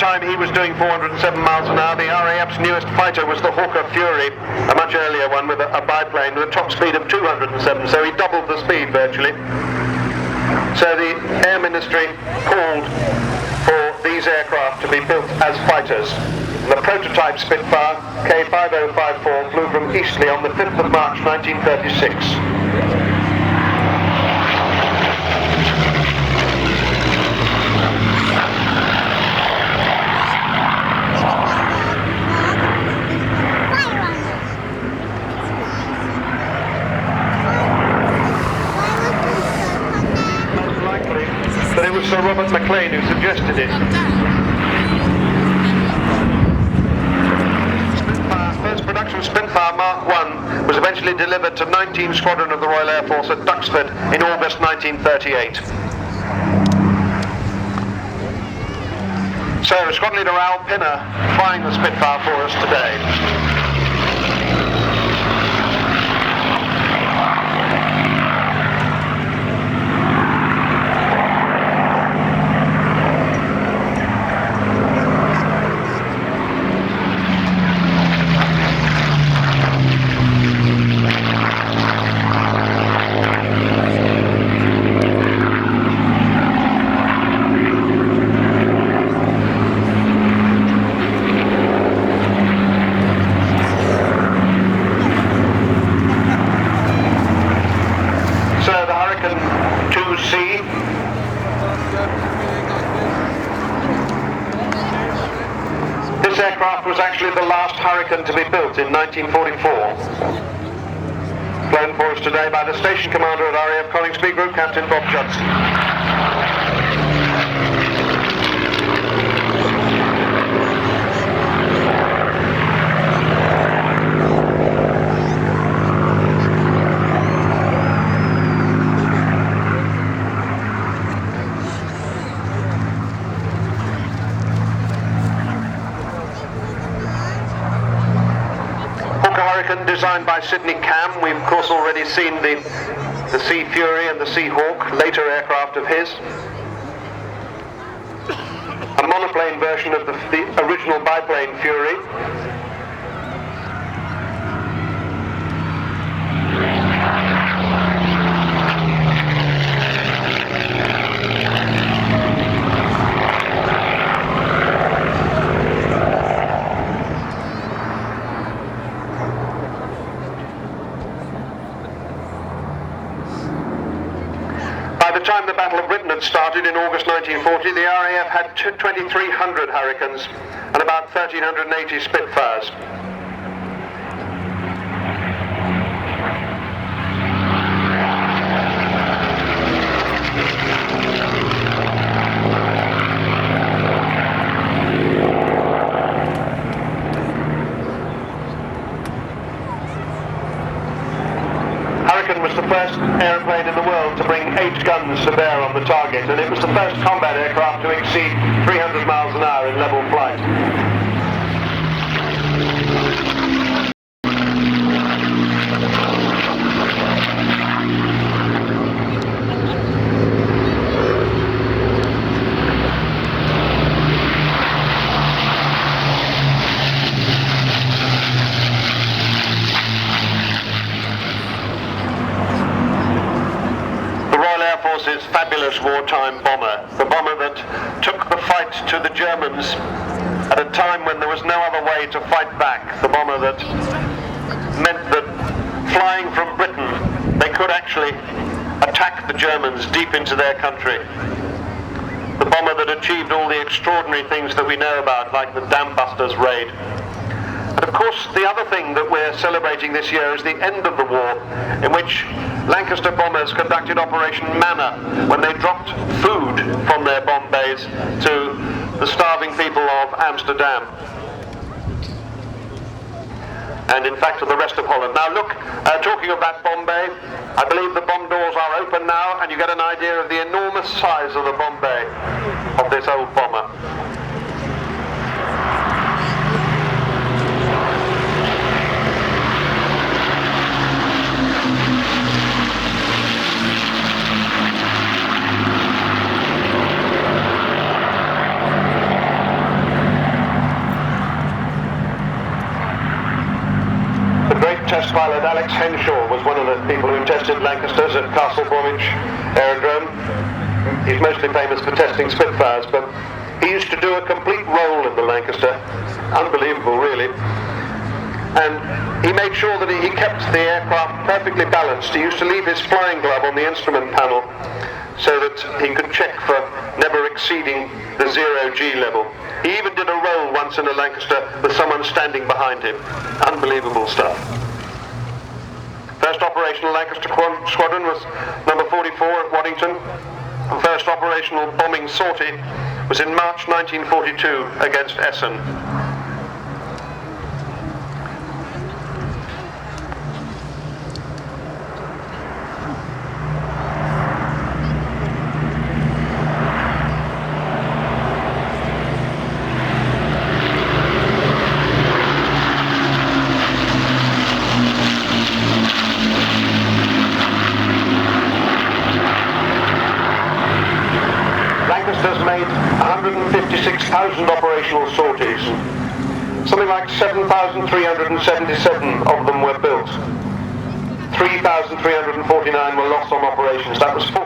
time he was doing 407 miles an hour. The RAF's newest fighter was the Hawker Fury, a much earlier one with a biplane with a top speed of 207, so he doubled the speed virtually. So the Air Ministry called for these aircraft to be built as fighters. The prototype Spitfire K5054 flew from Eastleigh on the 5th of March 1936. But it was Sir Robert McLean who suggested it. First production Spitfire Mark I was eventually delivered to 19 Squadron of the Royal Air Force at Duxford in August 1938. So Squadron Leader Al Pinner flying the Spitfire for us today. This aircraft was actually the last Hurricane to be built in 1944. Flown for us today by the station commander at RAF Coningsby Group, Captain Bob Judson. Designed by Sidney Cam. We've of course already seen the Sea Fury and the Sea Hawk, later aircraft of his. A monoplane version of the original biplane Fury. By the time the Battle of Britain had started in August 1940, the RAF had 2,300 Hurricanes and about 1,380 Spitfires. Hurricane was the first aeroplane in the world to bring 8 guns to bear on the target, and it was the first combat aircraft to exceed 300 miles an hour in level flight. Force's fabulous wartime bomber, the bomber that took the fight to the Germans at a time when there was no other way to fight back, the bomber that meant that flying from Britain they could actually attack the Germans deep into their country, the bomber that achieved all the extraordinary things that we know about, like the Dam Busters raid. And of course, the other thing that we're celebrating this year is the end of the war, in which Lancaster bombers conducted Operation Manna, when they dropped food from their bomb bays to the starving people of Amsterdam, and in fact to the rest of Holland. Now look, talking of that bomb bay, I believe the bomb doors are open now, and you get an idea of the enormous size of the bomb bay of this old bomber. test pilot Alex Henshaw was one of the people who tested Lancasters at Castle Bromwich Aerodrome. He's mostly famous for testing Spitfires, but he used to do a complete roll in the Lancaster. Unbelievable, really. And he made sure that he kept the aircraft perfectly balanced. He used to leave his flying glove on the instrument panel so that he could check for never exceeding the 0G level. He even did a roll once in a Lancaster with someone standing behind him. Unbelievable stuff. First operational Lancaster squadron was number 44 at Waddington. The first operational bombing sortie was in March 1942 against Essen. Lancasters made 156,000 operational sorties. Something like 7,377 of them were built. 3,349 were lost on operations. That was 40.